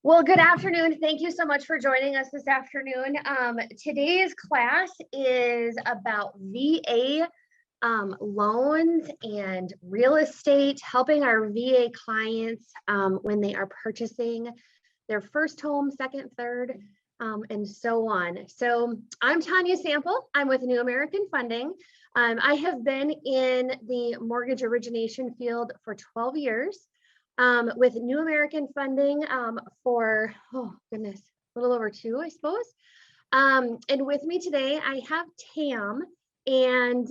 Well, good afternoon. Thank you so much for joining us this afternoon. Today's class is about VA loans and real estate, helping our VA clients when they are purchasing their first home, second, third, and so on. So I'm Tanya Sample. I'm with New American Funding. I have been in the mortgage origination field for 12 years. With New American Funding for, oh goodness, a little over 2, I suppose. And with me today, I have Tam, and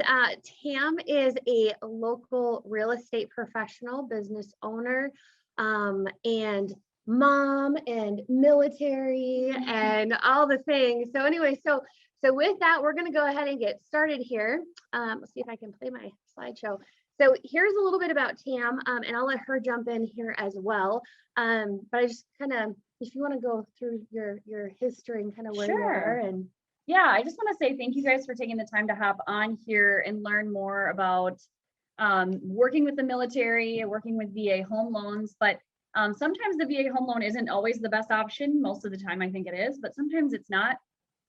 Tam is a local real estate professional, business owner, and mom and military and all the things. So anyway, so with that, we're going to go ahead and get started here. Let's see if I can play my slideshow. So here's a little bit about Tam, and I'll let her jump in here as well. But I just kind of, if you want to go through your history and kind of where you are. And yeah, I just want to say thank you guys for taking the time to hop on here and learn more about working with the military, working with VA home loans. But sometimes the VA home loan isn't always the best option. Most of the time, I think it is, but sometimes it's not.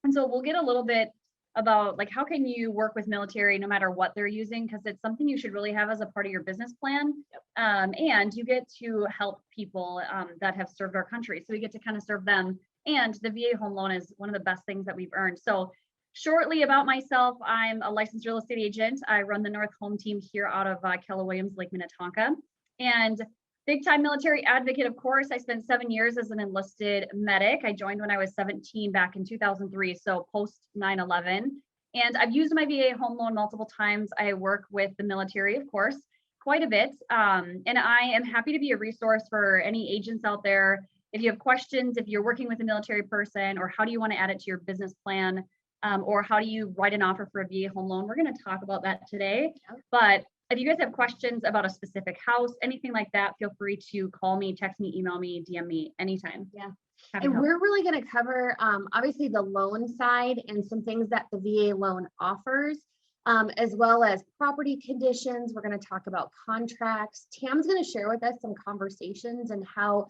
And so we'll get a little bit about like how can you work with military no matter what they're using, because it's something you should really have as a part of your business plan. And you get to help people that have served our country, so we get to kind of serve them. And the VA home loan is one of the best things that we've earned. So shortly about myself, I'm a licensed real estate agent. I run the North Home team here out of Keller Williams, Lake Minnetonka, and big time military advocate, of course. I spent 7 years as an enlisted medic. I joined when I was 17 back in 2003, so post 9/11. And I've used my VA home loan multiple times. I work with the military, of course, quite a bit. And I am happy to be a resource for any agents out there. If you have questions, if you're working with a military person, or how do you want to add it to your business plan, or how do you write an offer for a VA home loan, we're going to talk about that today. But if you guys have questions about a specific house, anything like that, feel free to call me, text me, email me, DM me anytime. Yeah. And we're really going to cover obviously the loan side and some things that the VA loan offers, as well as property conditions. We're going to talk about contracts. Tam's going to share with us some conversations and how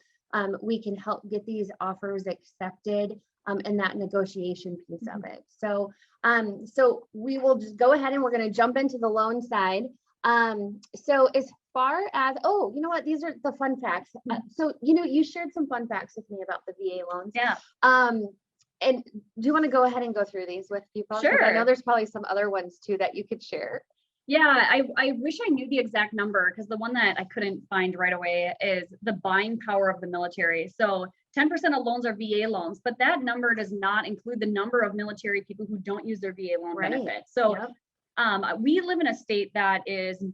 we can help get these offers accepted and that negotiation piece of it. So, so we will just go ahead and we're going to jump into the loan side. So as far as, oh, you know what, these are the fun facts. So, you know, you shared some fun facts with me about the VA loans. Yeah. And do you want to go ahead and go through these with people? Sure. I know there's probably some other ones too that you could share. Yeah, I wish I knew the exact number, because the one that I couldn't find right away is the buying power of the military. So 10% of loans are VA loans, but that number does not include the number of military people who don't use their VA loan benefit. So we live in a state that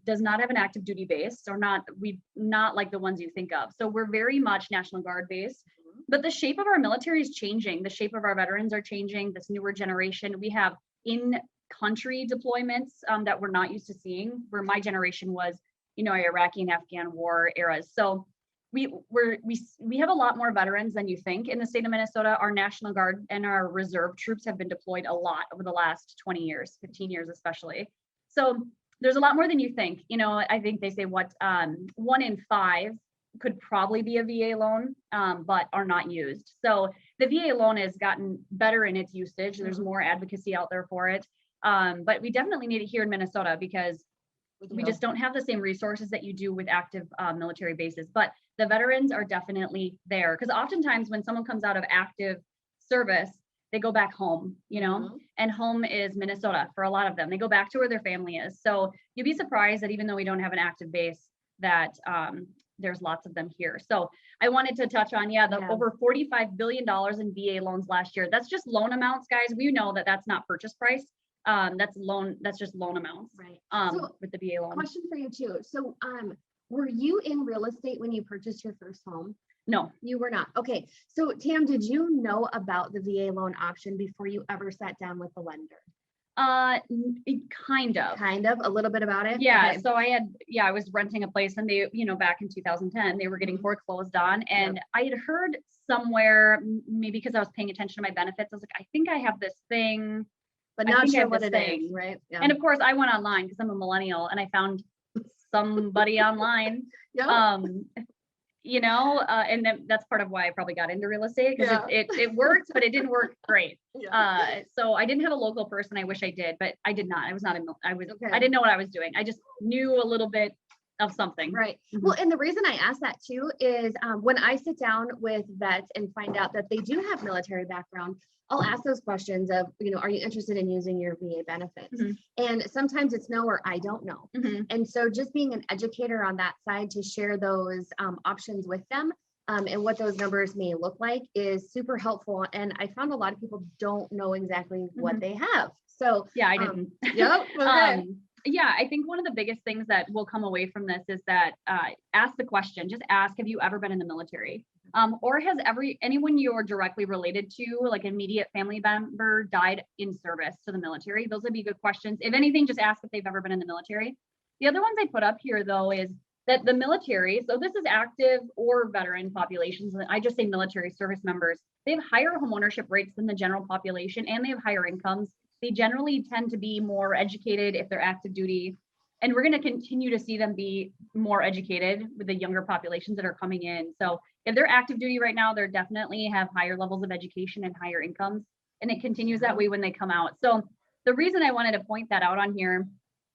does not have an active duty base, or not like the ones you think of. So we're very much National Guard based, but the shape of our military is changing. The shape of our veterans are changing. This newer generation, we have in-country deployments that we're not used to seeing, where my generation was, you know, Iraqi and Afghan war eras. So we have a lot more veterans than you think in the state of Minnesota. Our National Guard and our reserve troops have been deployed a lot over the last 20 years, 15 years especially. So there's a lot more than you think. You know, I think they say 1 in 5 could probably be a VA loan, but are not used. So the VA loan has gotten better in its usage. There's more advocacy out there for it. But we definitely need it here in Minnesota, because we just don't have the same resources that you do with active military bases. But the veterans are definitely there, because oftentimes when someone comes out of active service, they go back home, you know, and home is Minnesota for a lot of them. They go back to where their family is. So you'd be surprised that even though we don't have an active base, that there's lots of them here. So I wanted to touch on, over $45 billion in VA loans last year. That's just loan amounts, guys. We know that that's not purchase price. That's just loan amounts, right? So, with the VA loan. Question for you too. So, were you in real estate when you purchased your first home? No, you were not. Okay. So Tam, did you know about the VA loan option before you ever sat down with the lender? Kind of a little bit about it. Yeah. Okay. So I was renting a place, and they, you know, back in 2010, they were getting foreclosed on, and I had heard somewhere, maybe because I was paying attention to my benefits, I was like, I think I have this thing, but not sure what it is, right? Yeah. And of course I went online because I'm a millennial, and I found somebody online. you know, and then that's part of why I probably got into real estate, because Yeah. it worked, but it didn't work great. Yeah. So I didn't have a local person. I wish I did, but I did not. I was not I Okay. didn't know what I was doing. I just knew a little bit of something. Right. Mhm. Well, and the reason I ask that too is when I sit down with vets and find out that they do have military background, I'll ask those questions of, are you interested in using your VA benefits? Mhm. And sometimes it's no or I don't know. Mhm. And so just being an educator on that side to share those options with them and what those numbers may look like is super helpful. And I found a lot of people don't know exactly what Mhm. they have. So Yeah, I didn't. Yep. Okay. Yeah, I think one of the biggest things that will come away from this is that ask the question. Just ask, have you ever been in the military? Or has anyone you're directly related to, like immediate family member, died in service to the military? Those would be good questions. If anything, just ask if they've ever been in the military. The other ones I put up here though is that the military, so this is active or veteran populations, and I just say military service members, they have higher homeownership rates than the general population, and they have higher incomes. They generally tend to be more educated if they're active duty. And we're going to continue to see them be more educated with the younger populations that are coming in. So if they're active duty right now, they're definitely have higher levels of education and higher incomes. And it continues that way when they come out. So the reason I wanted to point that out on here,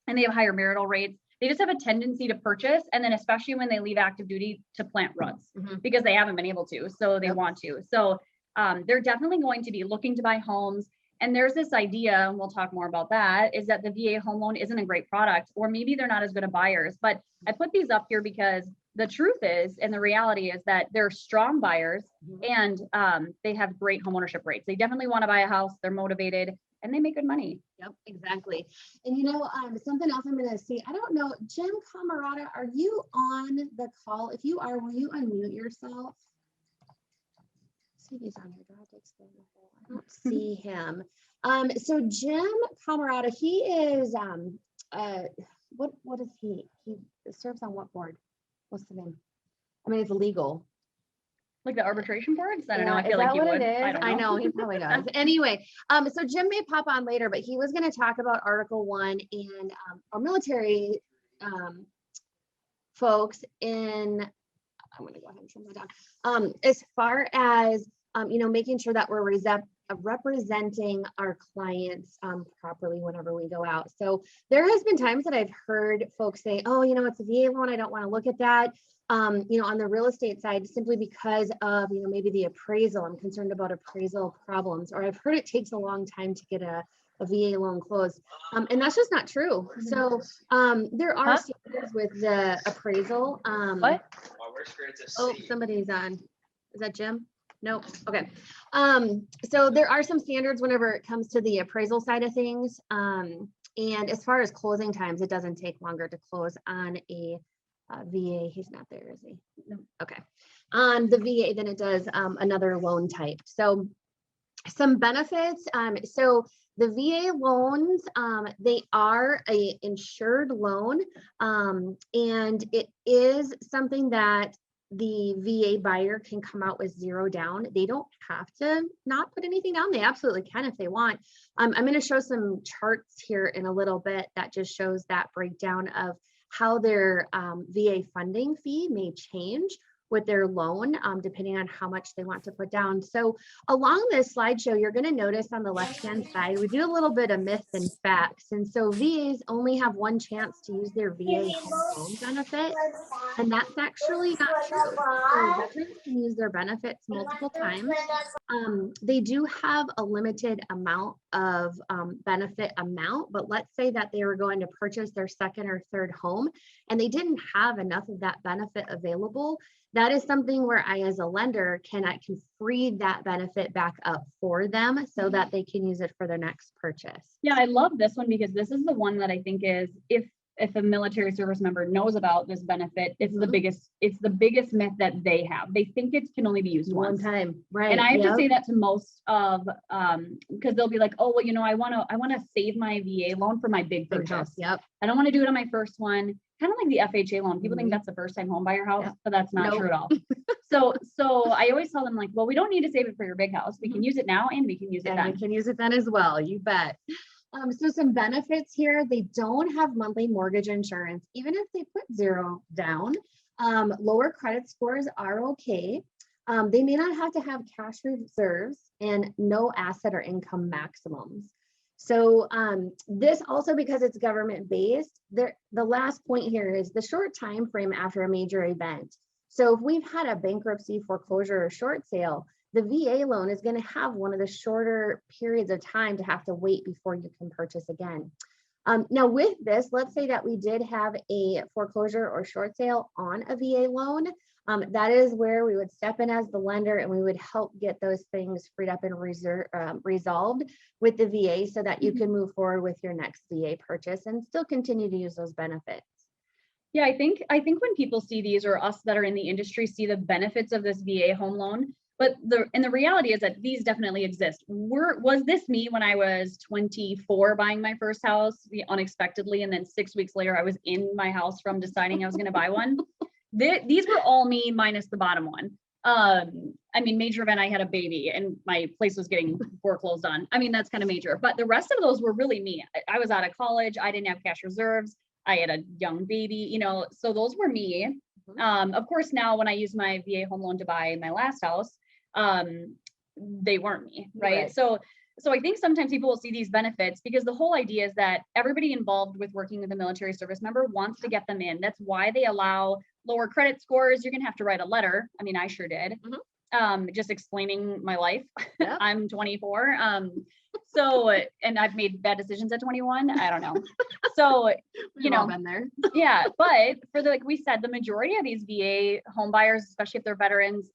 and they have higher marital rates, they just have a tendency to purchase. And then especially when they leave active duty, to plant roots because they haven't been able to. So they want to. So they're definitely going to be looking to buy homes. And there's this idea, and we'll talk more about that, is that the VA home loan isn't a great product, or maybe they're not as good of buyers. But I put these up here because the truth is, and the reality is that they're strong buyers and they have great homeownership rates. They definitely want to buy a house, they're motivated, and they make good money. Yep, exactly. And something else I'm going to see, I don't know, Jim Camarada, are you on the call? If you are, will you unmute yourself? See if he's on here. I don't see him. So Jim Camarada, he is what is he? He serves on what board? What's the name? I mean, it's legal. Like the arbitration boards? I don't know. I Is feel like that you what would. it is? I don't know. I know he probably does. Anyway, so Jim may pop on later, but he was going to talk about Article 1 and our military folks in. I'm going to go ahead and trim that down. As far as making sure that we're representing our clients properly whenever we go out. So there has been times that I've heard folks say, oh, it's a VA loan, I don't want to look at that. On the real estate side, simply because of, maybe the appraisal, I'm concerned about appraisal problems, or I've heard it takes a long time to get a VA loan closed. And that's just not true. So there are standards with the appraisal. What? Oh, somebody's on. Is that Jim? Nope. Okay. So there are some standards whenever it comes to the appraisal side of things. And as far as closing times, it doesn't take longer to close on a VA. He's not there, is he? No. Okay. On the VA than it does another loan type. So some benefits. So the VA loans, they are a insured loan, and it is something that the VA buyer can come out with zero down. They don't have to not put anything down. They absolutely can if they want. I'm going to show some charts here in a little bit that just shows that breakdown of how their VA funding fee may change with their loan, depending on how much they want to put down. So along this slideshow, you're going to notice on the left-hand side, we do a little bit of myths and facts. And so VAs only have one chance to use their VA home loan benefit. And that's actually not true. So veterans can use their benefits multiple times. They do have a limited amount of benefit amount, but let's say that they were going to purchase their second or third home and they didn't have enough of that benefit available. That is something where I, as a lender, can free that benefit back up for them so that they can use it for their next purchase. Yeah, I love this one because this is the one that I think is, if a military service member knows about this benefit, it's the biggest myth that they have. They think it can only be used one once. time, right? And I have to say that to most of, because they'll be like, oh, well, I want to save my VA loan for my big purchase. Yep. I don't want to do it on my first one. Kind of like the FHA loan. People think that's the first time home buyer house, but that's not true at all. So I always tell them, like, well, we don't need to save it for your big house. We can use it now and we can use it then. We can use it then as well. You bet. So some benefits here, they don't have monthly mortgage insurance, even if they put zero down. Lower credit scores are okay. They may not have to have cash reserves and no asset or income maximums. So this also, because it's government based, the last point here is the short time frame after a major event. So if we've had a bankruptcy, foreclosure, or short sale, the VA loan is going to have one of the shorter periods of time to have to wait before you can purchase again. Now with this, let's say that we did have a foreclosure or short sale on a VA loan. That is where we would step in as the lender and we would help get those things freed up and resolved with the VA so that you can move forward with your next VA purchase and still continue to use those benefits. Yeah, I think when people see these, or us that are in the industry see the benefits of this VA home loan, but the reality is that these definitely exist. Was this me when I was 24 buying my first house unexpectedly, and then 6 weeks later I was in my house from deciding I was going to buy one? These were all me minus the bottom one. I mean, major event, I had a baby and my place was getting foreclosed on. I mean, that's kind of major, but the rest of those were really me. I was out of college. I didn't have cash reserves. I had a young baby, so those were me. Of course, now when I use my VA home loan to buy my last house, they weren't me, right? So I think sometimes people will see these benefits because the whole idea is that everybody involved with working with a military service member wants to get them in. That's why they allow lower credit scores. You're going to have to write a letter. I mean, I sure did. Just explaining my life. Yep. I'm 24. And I've made bad decisions at 21. I don't know. So, been there. Yeah. But for like we said, the majority of these VA home buyers, especially if they're veterans,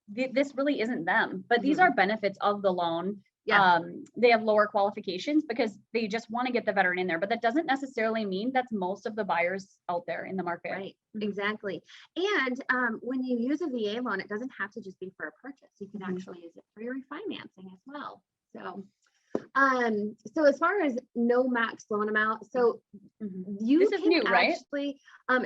this really isn't them, but these are benefits of the loan. Yeah. They have lower qualifications because they just want to get the veteran in there, but that doesn't necessarily mean that's most of the buyers out there in the market. Right. Exactly. And when you use a VA loan, it doesn't have to just be for a purchase. You can actually use it for your refinancing as well. So as far as no max loan amount, so this is new, right?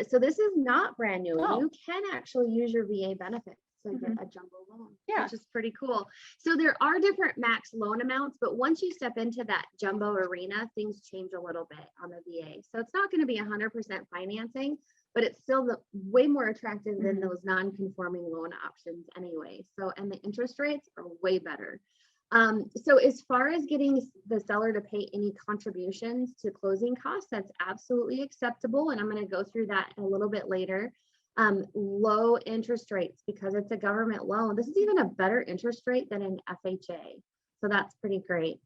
So this is not brand new. Oh. You can actually use your VA benefits to get a jumbo loan, which is pretty cool. So there are different max loan amounts, but once you step into that jumbo arena, things change a little bit on the VA. So it's not going to be 100% financing, but it's still way more attractive than those non-conforming loan options anyway. So, and the interest rates are way better. So as far as getting the seller to pay any contributions to closing costs, that's absolutely acceptable. And I'm going to go through that a little bit later. Low interest rates, because it's a government loan. This is even a better interest rate than an FHA. So that's pretty great.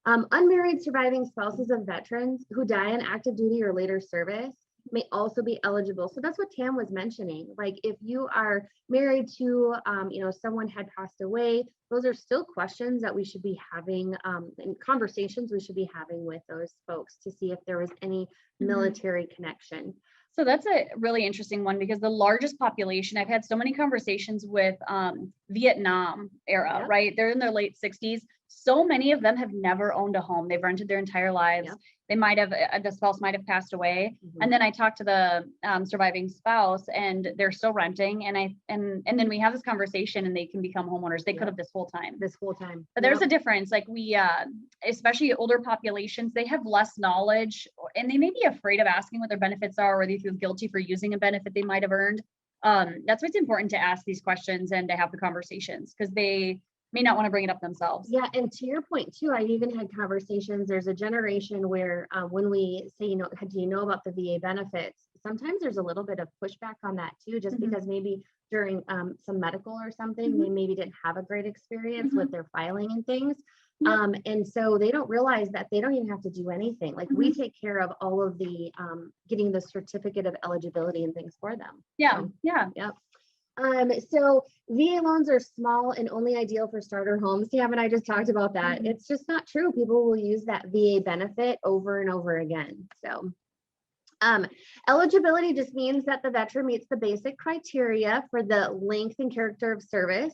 Unmarried surviving spouses of veterans who die in active duty or later service may also be eligible. So that's what Tam was mentioning. Like if you are married to, someone had passed away, those are still questions that we should be having and conversations we should be having with those folks to see if there was any military connection. So that's a really interesting one because the largest population, I've had so many conversations with Vietnam era, right? They're in their late 60s. So many of them have never owned a home. They've rented their entire lives. They might have, the spouse might have passed away. And then I talked to the surviving spouse and they're still renting. And then we have this conversation and they can become homeowners. They could have this whole time. But there's a difference. Like we, especially older populations, they have less knowledge and they may be afraid of asking what their benefits are, or they feel guilty for using a benefit they might have earned. That's why it's important to ask these questions and to have the conversations because they may not want to bring it up themselves. Yeah, and to your point too, I've even had conversations. There's a generation where when we say, do you know about the VA benefits? Sometimes there's a little bit of pushback on that too, just because maybe during some medical or something, they maybe didn't have a great experience with their filing and things. And so they don't realize that they don't even have to do anything. Like we take care of all of the getting the certificate of eligibility and things for them. So VA loans are small and only ideal for starter homes. Tam and I just talked about that. It's just not true. People will use that VA benefit over and over again. So eligibility just means that the veteran meets the basic criteria for the length and character of service.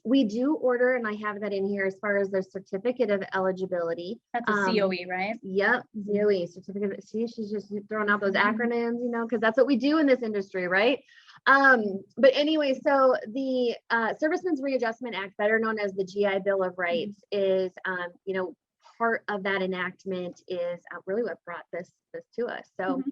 We do order, and I have that in here as far as the certificate of eligibility. That's a COE, right? Yep, COE, certificate of, see, she's just throwing out those acronyms, because that's what we do in this industry, right? But anyway, so the Servicemen's Readjustment Act, better known as the GI Bill of Rights, is, part of that enactment is really what brought this to us. So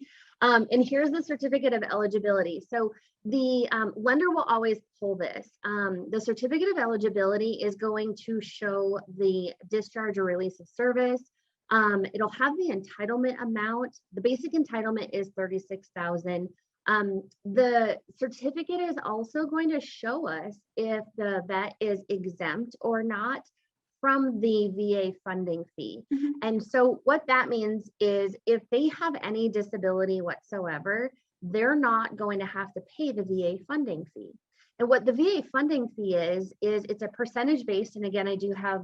And here's the certificate of eligibility. So the lender will always pull this. The certificate of eligibility is going to show the discharge or release of service. It'll have the entitlement amount. The basic entitlement is $36,000. The certificate is also going to show us if the vet is exempt or not from the VA funding fee. And so what that means is if they have any disability whatsoever, they're not going to have to pay the VA funding fee. And what the VA funding fee is it's a percentage based. And again, I do have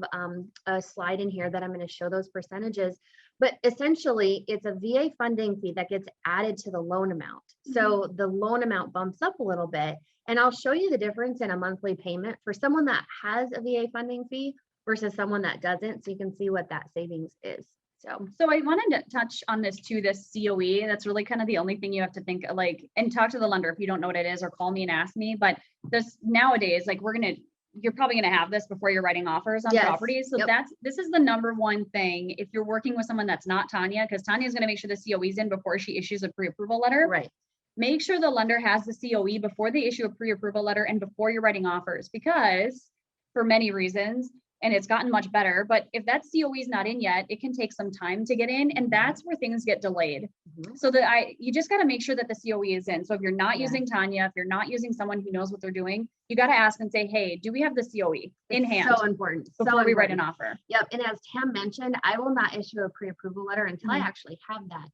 a slide in here that I'm going to show those percentages, but essentially it's a VA funding fee that gets added to the loan amount. So the loan amount bumps up a little bit, and I'll show you the difference in a monthly payment for someone that has a VA funding fee versus someone that doesn't, so you can see what that savings is. So I wanted to touch on this too, this COE. That's really kind of the only thing you have to think like, and talk to the lender if you don't know what it is, or call me and ask me. But this nowadays, like you're probably gonna have this before you're writing offers on properties. So this is the number one thing if you're working with someone that's not Tanya, because Tanya is gonna make sure the COE is in before she issues a pre-approval letter. Right. Make sure the lender has the COE before they issue a pre-approval letter and before you're writing offers, because for many reasons, and it's gotten much better, but if that COE is not in yet, it can take some time to get in, and that's where things get delayed. So that you just got to make sure that the COE is in. So if you're not using Tanya, if you're not using someone who knows what they're doing, you got to ask and say, hey, do we have the COE in hand? So important. Before we write an offer. Yep. And as Tam mentioned, I will not issue a pre-approval letter until I actually have that.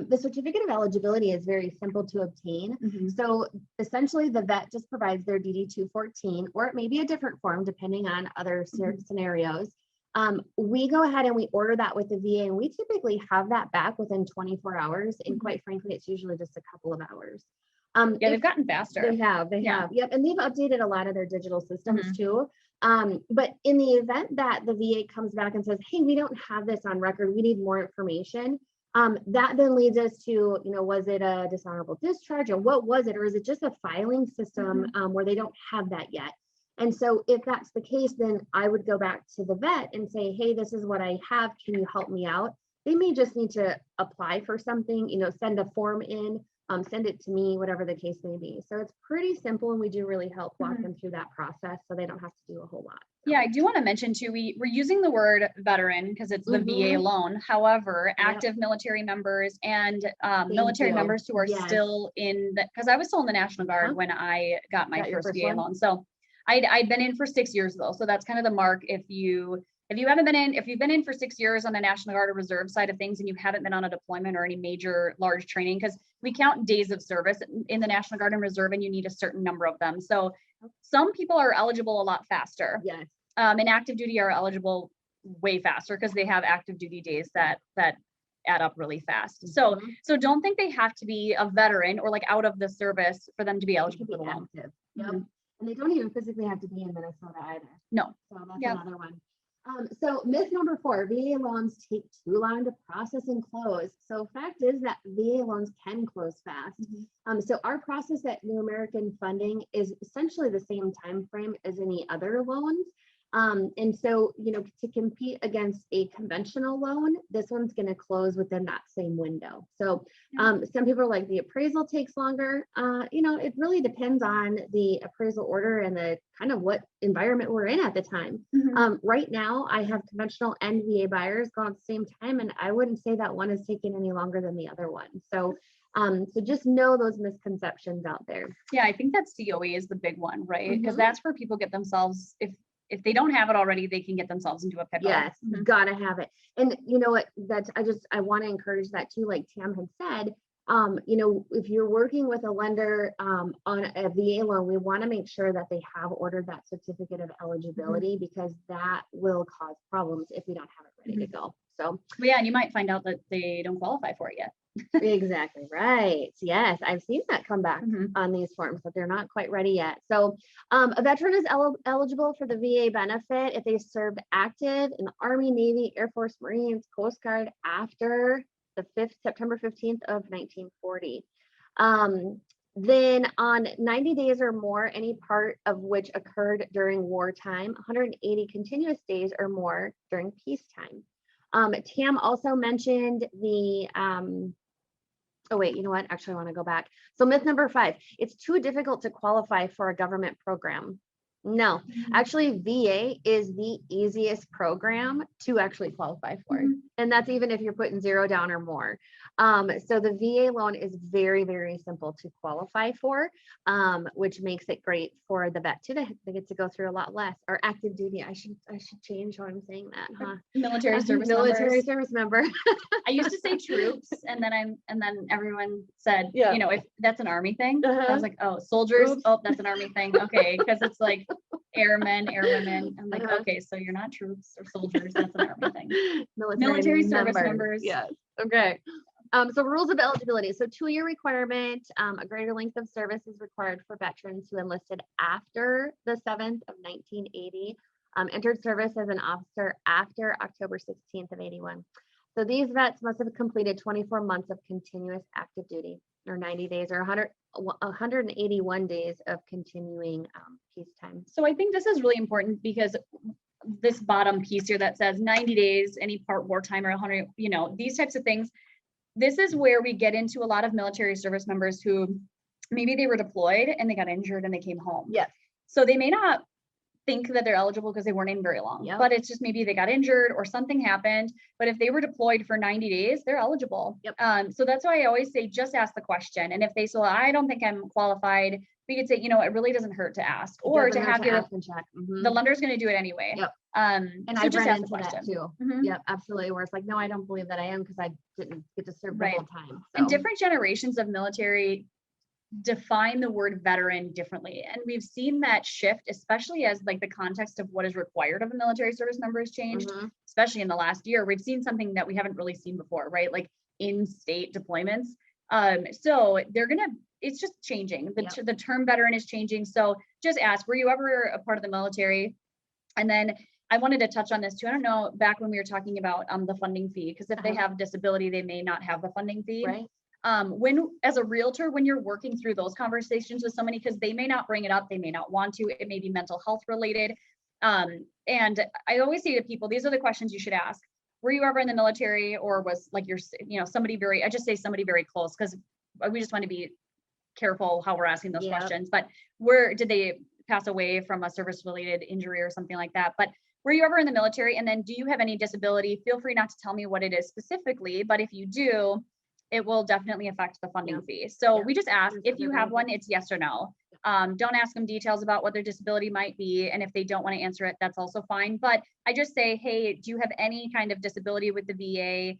The certificate of eligibility is very simple to obtain. So essentially the vet just provides their DD-214, or it may be a different form depending on other scenarios. We go ahead and we order that with the VA, and we typically have that back within 24 hours. And quite frankly, it's usually just a couple of hours. They've gotten faster. They have. Yep. And they've updated a lot of their digital systems too. But in the event that the VA comes back and says, hey, we don't have this on record, we need more information. That then leads us to, was it a dishonorable discharge, or what was it? Or is it just a filing system where they don't have that yet? And so if that's the case, then I would go back to the vet and say, hey, this is what I have. Can you help me out? They may just need to apply for something, send a form in, send it to me, whatever the case may be. So it's pretty simple, and we do really help walk them through that process so they don't have to do a whole lot. Yeah, I do want to mention too, we're using the word veteran because it's the VA loan. However, active military members and military members who are still in, because I was still in the National Guard when I got my first VA loan. So I'd been in for 6 years though. So that's kind of the mark. If you've been in for 6 years on the National Guard or Reserve side of things, and you haven't been on a deployment or any major large training, because we count days of service in the National Guard and Reserve, and you need a certain number of them. So some people are eligible a lot faster. Yes. And active duty are eligible way faster because they have active duty days that add up really fast. So don't think they have to be a veteran or like out of the service for them to be eligible for the loan. Yep. And they don't even physically have to be in Minnesota either. No. So that's another one. So myth number 4, VA loans take too long to process and close. So fact is that VA loans can close fast. So our process at New American Funding is essentially the same time frame as any other loans. And so, to compete against a conventional loan, this one's going to close within that same window. So some people are like, the appraisal takes longer. It really depends on the appraisal order and the kind of what environment we're in at the time. Right now, I have conventional and VA buyers going at the same time, and I wouldn't say that one is taking any longer than the other one. So just know those misconceptions out there. Yeah, I think that COE is the big one, right? Because that's where people get themselves, if they don't have it already, they can get themselves into a pickle. Yes, gotta have it. And you know what, I want to encourage that too, like Tam had said, if you're working with a lender on a VA loan, we want to make sure that they have ordered that certificate of eligibility, because that will cause problems if we don't have it ready to go. So yeah, and you might find out that they don't qualify for it yet. Exactly right. Yes, I've seen that come back on these forms, but they're not quite ready yet. So a veteran is eligible for the VA benefit if they served active in the Army, Navy, Air Force, Marines, Coast Guard after the September 15th of 1940. Then on 90 days or more, any part of which occurred during wartime, 180 continuous days or more during peacetime. Tam also mentioned the Oh, wait, you know what? Actually, I want to go back. So myth number 5, it's too difficult to qualify for a government program. No, actually, VA is the easiest program to actually qualify for. Mhm. And that's even if you're putting 0 down or more. So the VA loan is very, very simple to qualify for, which makes it great for the vet too. They get to go through a lot less. Or active duty. I should change how I'm saying that, huh? Military service Military members. service member. I used to say troops, and then everyone said, Yeah. you know, if that's an army thing. I Uh-huh. was like, oh, soldiers. Oops. Oh, that's an army thing. Okay, because it's like airmen, airwomen. I'm like, Uh-huh. okay, so you're not troops or soldiers. That's an army thing. Military Military service members. Yes. Okay. So rules of eligibility. So 2-year requirement, a greater length of service is required for veterans who enlisted after the 7th of 1980, entered service as an officer after October 16th of 81. So these vets must have completed 24 months of continuous active duty, or 90 days, or 181 days of continuing peacetime. So I think this is really important because this bottom piece here that says 90 days, any part wartime or 100, you know, these types of things. This is where we get into a lot of military service members who maybe they were deployed and they got injured and they came home. Yes. So they may not think that they're eligible because they weren't in very long, Yep. but it's just maybe they got injured or something happened. But if they were deployed for 90 days, they're eligible. Yep. So that's why I always say, just ask the question. And if they say, well, I don't think I'm qualified, we could say, you know, it really doesn't hurt to ask, or to have your, ask and check. the lender's going to do it anyway. Yep. And And so I just ran ask the into that question. too. Mhm. Yep, absolutely. Where it's like, no, I don't believe that I am because I didn't get to serve the Right. whole time. And So, different generations of military define the word veteran differently. And we've seen that shift, especially as like the context of what is required of a military service member has changed, Mhm. especially in the last year. We've seen something that we haven't really seen before, right? Like in-state deployments. So it's just changing. The term veteran is changing. So just ask, were you ever a part of the military? And then I wanted to touch on this too. I don't know, back when we were talking about the funding fee, because if they have disability, they may not have the funding fee. Right. When, as a realtor, when you're working through those conversations with somebody, because they may not bring it up, they may not want to, it may be mental health related. And I always say to people, these are the questions you should ask. Were you ever in the military, or was like somebody very, I just say somebody very close, because we just want to be careful how we're asking those questions. But did they pass away from a service related injury or something like that? But were you ever in the military? And then, do you have any disability? Feel free not to tell me what it is specifically, but if you do, it will definitely affect the funding fee. So we just ask, if you have one, it's yes or no. Don't ask them details about what their disability might be. And if they don't want to answer it, that's also fine. But I just say, hey, do you have any kind of disability with the VA?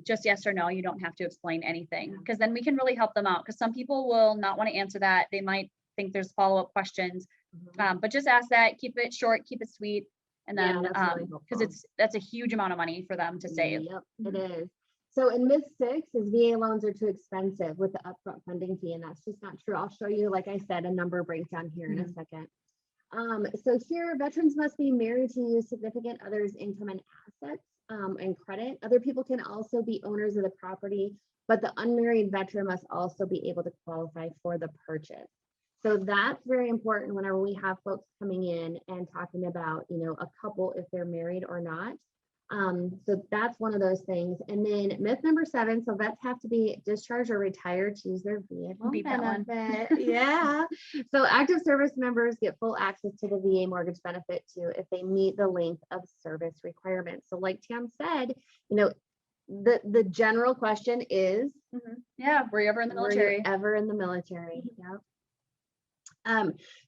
Just yes or no. You don't have to explain anything, because then we can really help them out, because some people will not want to answer that. They might think there's follow-up questions, but just ask that, keep it short, keep it sweet. And then, because that's a huge amount of money for them to save. Yep, it is. So in myth 6 is VA loans are too expensive with the upfront funding fee, and that's just not true. I'll show you, like I said, a number breakdown here in a second. So here, veterans must be married to use significant others' income and assets and credit. Other people can also be owners of the property, but the unmarried veteran must also be able to qualify for the purchase. So that's very important whenever we have folks coming in and talking about, a couple, if they're married or not. So that's one of those things. And then myth number 7, so vets have to be discharged or retired to use their VA benefit. Yeah. So active service members get full access to the VA mortgage benefit too if they meet the length of service requirements. So like Tam said, the general question is, were you ever in the military? Were you ever in the military? Yep.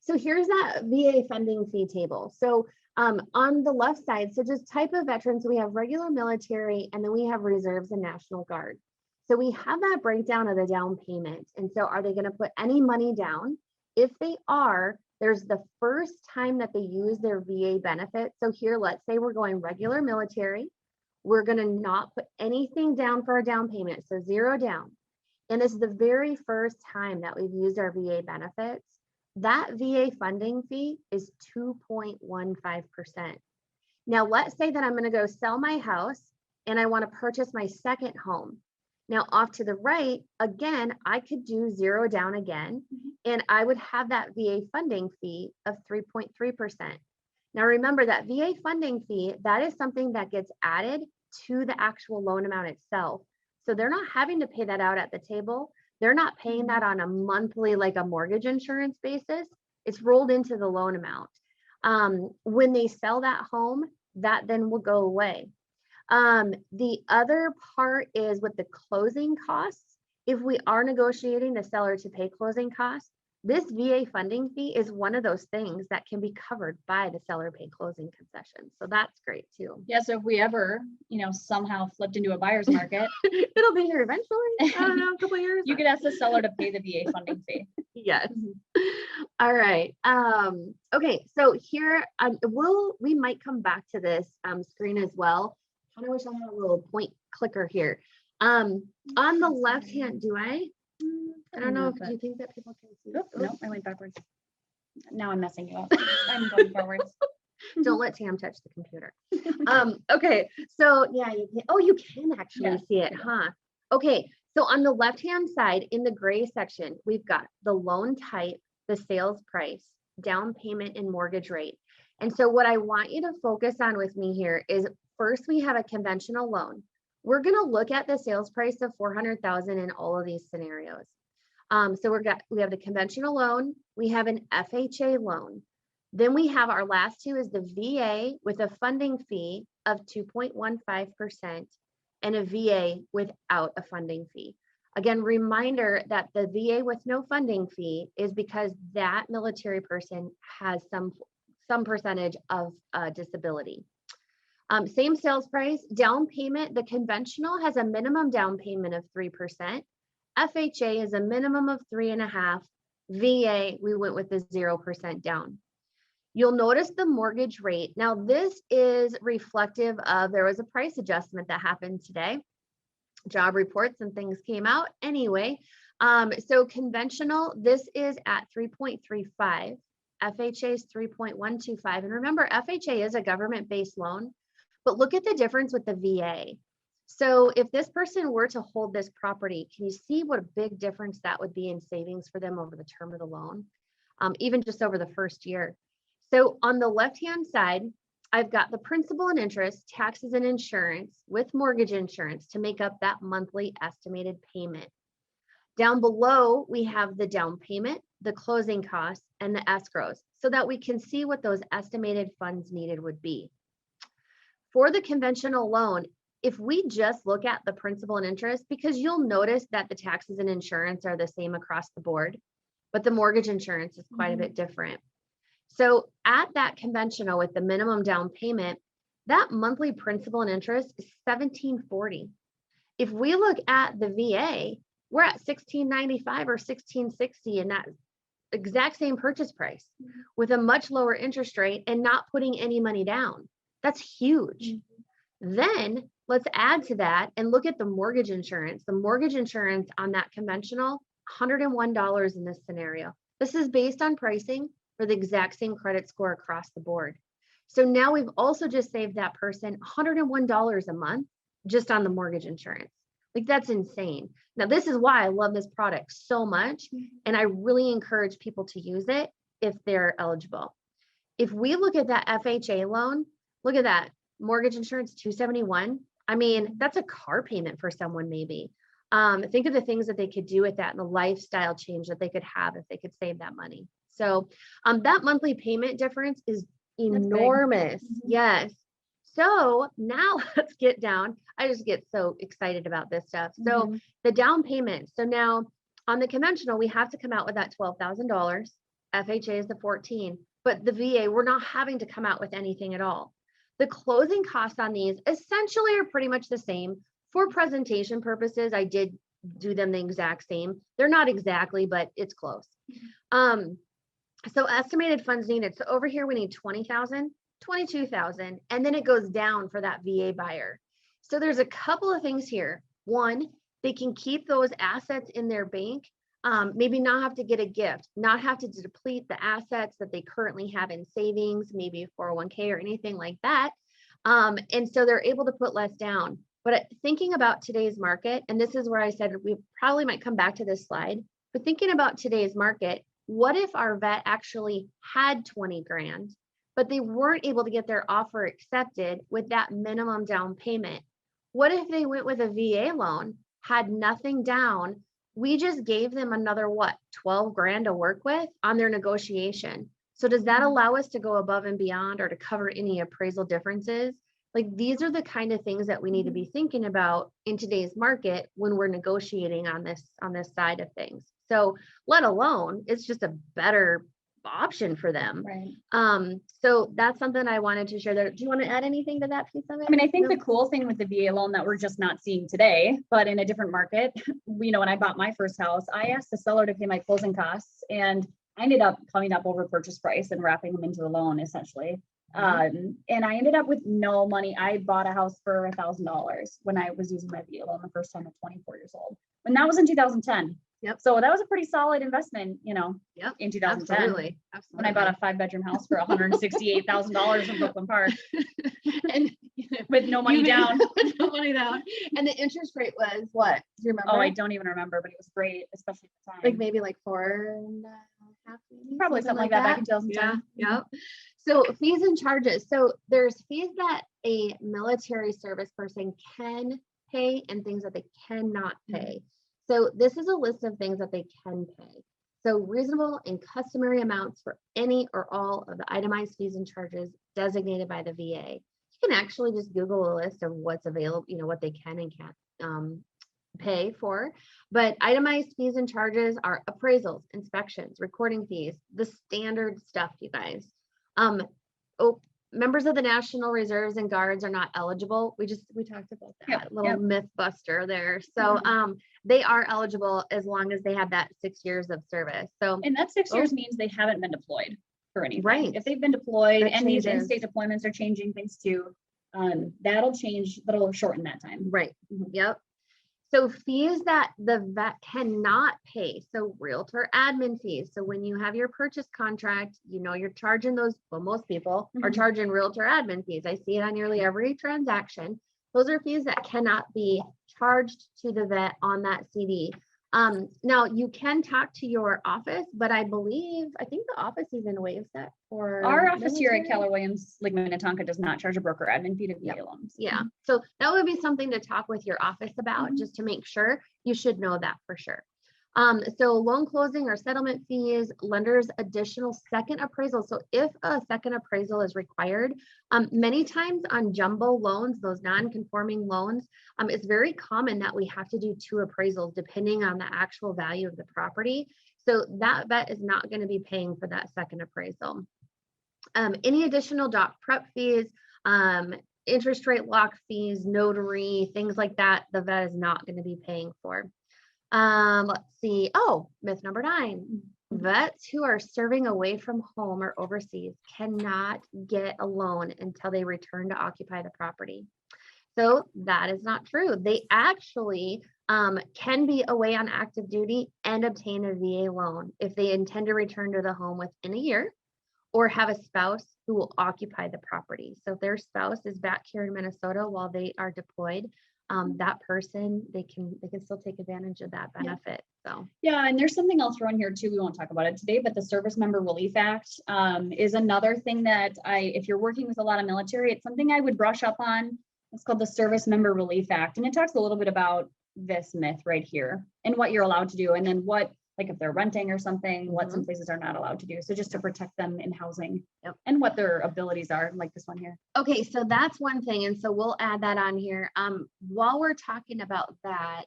So here's that VA funding fee table. So on the left side, so just type of veterans, we have regular military, and then we have reserves and National Guard. So we have that breakdown of the down payment. And so are they going to put any money down? If they are, there's the first time that they use their VA benefit. So here, let's say we're going regular military. We're going to not put anything down for a down payment. So 0 down. And this is the very first time that we've used our VA benefits. That VA funding fee is 2.15%. Now, let's say that I'm going to go sell my house and I want to purchase my second home. Now, off to the right, again, I could do 0 down again, and I would have that VA funding fee of 3.3%. Now, remember that VA funding fee, that is something that gets added to the actual loan amount itself. So they're not having to pay that out at the table. They're not paying that on a monthly, like a mortgage insurance basis. It's rolled into the loan amount. When they sell that home, that then will go away. The other part is with the closing costs. If we are negotiating the seller to pay closing costs, this VA funding fee is one of those things that can be covered by the seller pay closing concession. So that's great too. Yeah, so if we ever, somehow flipped into a buyer's market, It'll be here eventually. I don't know, a couple of years. you could ask the seller to pay the VA funding fee. Yes. All right. Okay. So here, we might come back to this screen as well. I kind of wish I had a little point clicker here. On the left hand, I don't know. Do you think that people can see? Oh, no, I went backwards. Now I'm messing you up. I'm going forwards. Don't let Tam touch the computer. Okay. So yeah, you can actually see it, huh? Okay. So on the left-hand side in the gray section, we've got the loan type, the sales price, down payment, and mortgage rate. And so what I want you to focus on with me here is first we have a conventional loan. We're going to look at the sales price of $400,000 in all of these scenarios. So we have the conventional loan, we have an FHA loan. Then we have our last two is the VA with a funding fee of 2.15% and a VA without a funding fee. Again, reminder that the VA with no funding fee is because that military person has some percentage of disability. Same sales price, down payment, the conventional has a minimum down payment of 3%. FHA is a minimum of 3.5%. VA, we went with the 0% down. You'll notice the mortgage rate. Now, this is reflective of, there was a price adjustment that happened today. Job reports and things came out anyway. So conventional, this is at 3.35. FHA is 3.125. And remember, FHA is a government-based loan, but look at the difference with the VA. So if this person were to hold this property, can you see what a big difference that would be in savings for them over the term of the loan, even just over the first year? So on the left-hand side, I've got the principal and interest, taxes and insurance with mortgage insurance to make up that monthly estimated payment. Down below, we have the down payment, the closing costs, and the escrows so that we can see what those estimated funds needed would be. For the conventional loan, if we just look at the principal and interest, because you'll notice that the taxes and insurance are the same across the board, but the mortgage insurance is quite a bit different. So at that conventional with the minimum down payment, that monthly principal and interest is $1,740. If we look at the VA, we're at $1,695 or $1,660 in that exact same purchase price with a much lower interest rate and not putting any money down. That's huge. Then let's add to that and look at the mortgage insurance. The mortgage insurance on that conventional, $101 in this scenario. This is based on pricing for the exact same credit score across the board. So now we've also just saved that person $101 a month just on the mortgage insurance. Like that's insane. Now, this is why I love this product so much. And I really encourage people to use it if they're eligible. If we look at that FHA loan, look at that mortgage insurance, $271. I mean, that's a car payment for someone maybe. Think of the things that they could do with that and the lifestyle change that they could have if they could save that money. So that monthly payment difference is enormous. Yes. So now let's get down. I just get so excited about this stuff. So the down payment. So now on the conventional, we have to come out with that $12,000. FHA is the 14, but the VA, we're not having to come out with anything at all. The closing costs on these essentially are pretty much the same. For presentation purposes, I did do them the exact same. They're not exactly, but it's close. So estimated funds needed. So over here, we need 20,000, 22,000, and then it goes down for that VA buyer. So there's a couple of things here. One, they can keep those assets in their bank, maybe not have to get a gift, not have to deplete the assets that they currently have in savings, maybe 401k or anything like that. And so they're able to put less down. But thinking about today's market, and this is where I said we probably might come back to this slide, but thinking about today's market, what if our vet actually had 20 grand, but they weren't able to get their offer accepted with that minimum down payment? What if they went with a VA loan, had nothing down. We just gave them another, what, 12 grand to work with on their negotiation. So does that allow us to go above and beyond or to cover any appraisal differences? Like, these are the kind of things that we need to be thinking about in today's market when we're negotiating on this side of things. So let alone, it's just a better option for them. Right. So that's something I wanted to share there. Do you want to add anything to that piece of it? I mean, I think the cool thing with the VA loan that we're just not seeing today, but in a different market, when I bought my first house, I asked the seller to pay my closing costs, and I ended up coming up over purchase price and wrapping them into the loan essentially. And I ended up with no money. I bought a house for $1,000 when I was using my VA loan the first time at 24 years old. And that was in 2010. Yep. So that was a pretty solid investment, in 2010. Absolutely. When I bought a 5-bedroom house for $168,000 in Brooklyn Park. And with no money down. No money down. And the interest rate was what? Do you remember? Oh, I don't even remember, but it was great, especially at the time. Like maybe like 4.5. Probably something like that back in 2010. Yeah. So fees and charges. So there's fees that a military service person can pay and things that they cannot pay. So this is a list of things that they can pay. So reasonable and customary amounts for any or all of the itemized fees and charges designated by the VA. You can actually just Google a list of what's available, what they can and can't pay for. But itemized fees and charges are appraisals, inspections, recording fees, the standard stuff, you guys. Members of the National Reserves and Guards are not eligible. We talked about that little myth buster there. So they are eligible as long as they have that 6 years of service. So, and that 6 years means they haven't been deployed for anything. Right. If they've been deployed, That and these changes. in-state deployments are changing things too, that'll change, that'll shorten that time. Right. Yep. So fees that the vet cannot pay. So realtor admin fees. So when you have your purchase contract, you're charging those. Well, most people are charging realtor admin fees. I see it on nearly every transaction. Those are fees that cannot be charged to the vet on that CD. Now you can talk to your office, but I think the office even waives that for our office here at military. Keller Williams, like Minnetonka, does not charge a broker admin fee to VA loans. Yeah. So that would be something to talk with your office about, just to make sure. You should know that for sure. So loan closing or settlement fees, lenders additional second appraisal. So if a second appraisal is required, many times on jumbo loans, those non-conforming loans, it's very common that we have to do 2 appraisals depending on the actual value of the property. So that vet is not going to be paying for that second appraisal. Any additional doc prep fees, interest rate lock fees, notary, things like that, the vet is not going to be paying for. Let's see. Oh, myth number 9. Vets who are serving away from home or overseas cannot get a loan until they return to occupy the property. So that is not true. They actually can be away on active duty and obtain a VA loan if they intend to return to the home within a year, or have a spouse who will occupy the property. So if their spouse is back here in Minnesota while they are deployed, that person, they can still take advantage of that benefit. So yeah, and there's something else thrown here too. We won't talk about it today, but the Service Member Relief Act is another thing that if you're working with a lot of military, it's something I would brush up on. It's called the Service Member Relief Act, and it talks a little bit about this myth right here and what you're allowed to do, and then what, like if they're renting or something, what some places are not allowed to do. So just to protect them in housing and what their abilities are, like this one here. Okay, so that's one thing. And so we'll add that on here. While we're talking about that,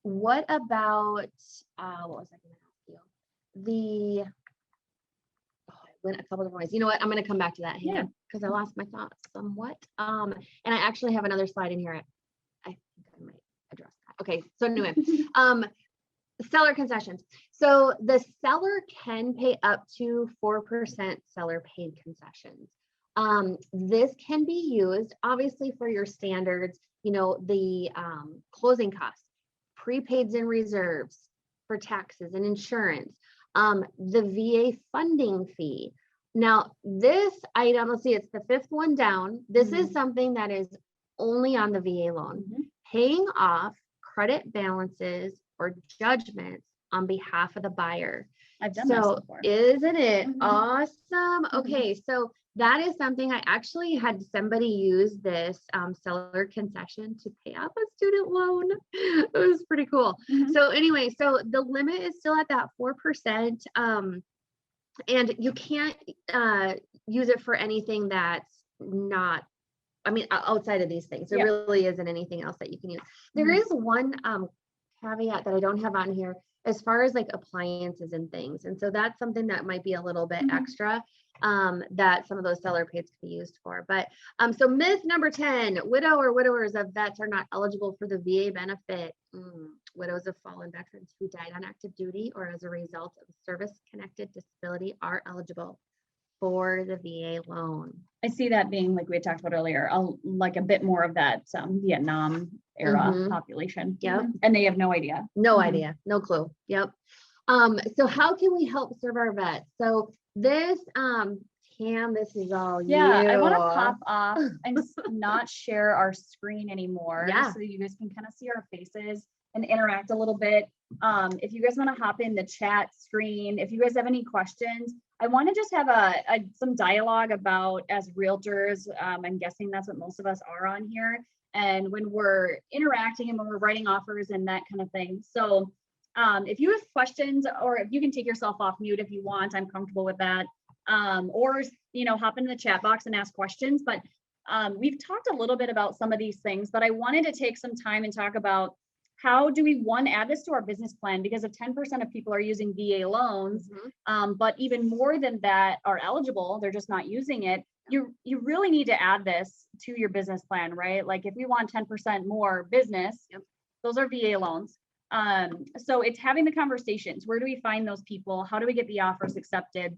what about, what was I going to ask you? I went a couple different ways. You know what? I'm going to come back to that here because I lost my thoughts somewhat. And I actually have another slide in here. I think I might address that. Okay, so anyway, seller concessions. So the seller can pay up to 4% seller paid concessions. This can be used obviously for your standards, the closing costs, prepaids and reserves for taxes and insurance, the VA funding fee. Now this item, let's see, it's the 5th one down. This is something that is only on the VA loan, paying off credit balances or judgments on behalf of the buyer. I've done this before. Isn't it awesome? Okay, so that is something I actually had somebody use this seller concession to pay off a student loan. It was pretty cool. Mhm. So anyway, so the limit is still at that 4%. And you can't use it for anything that's not, I mean, outside of these things. There Yeah. really isn't anything else that you can use. There Mhm. is one caveat that I don't have on here as far as like appliances and things. And so that's something that might be a little bit Mhm. extra that some of those seller pays can be used for. But so myth number 10, widow or widowers of vets are not eligible for the VA benefit. Widows of fallen veterans who died on active duty or as a result of service-connected disability are eligible for the VA loan. I see that being, like we had talked about earlier, like a bit more of that Vietnam era Mhm. population. Yep. And they have no idea. No Mhm. idea, no clue. Yep. So how can we help serve our vets? So this, Tam, this is all Yeah, I want to you. pop off and not share our screen anymore, Yeah. so that you guys can kind of see our faces and interact a little bit. If you guys want to hop in the chat screen, if you guys have any questions, I want to just have some dialogue about, as realtors, I'm guessing that's what most of us are on here, and when we're interacting and when we're writing offers and that kind of thing. So if you have questions, or if you can take yourself off mute if you want, I'm comfortable with that. Or hop into the chat box and ask questions. But we've talked a little bit about some of these things, but I wanted to take some time and talk about how do we, one, add this to our business plan, because if 10% of people are using VA loans, but even more than that are eligible, they're just not using it. You really need to add this to your business plan, right? Like if we want 10% more business, those are VA loans. So it's having the conversations. Where do we find those people? How do we get the offers accepted?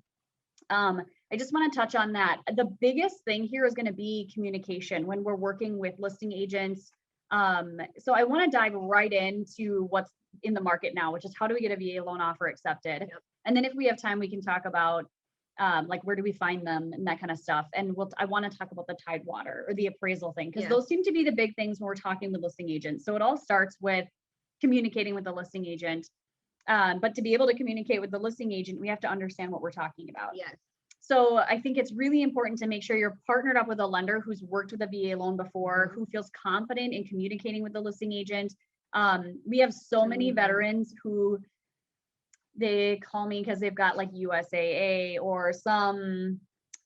I just want to touch on that. The biggest thing here is going to be communication when we're working with listing agents. So I want to dive right into what's in the market now, which is how do we get a VA loan offer accepted? And then if we have time, we can talk about like where do we find them and that kind of stuff. And I want to talk about the Tidewater or the appraisal thing, because those seem to be the big things when we're talking with listing agents. So it all starts with communicating with the listing agent. But to be able to communicate with the listing agent, we have to understand what we're talking about. Yes. So I think it's really important to make sure you're partnered up with a lender who's worked with a VA loan before, who feels confident in communicating with the listing agent. We have so many veterans who they call me because they've got like USAA or some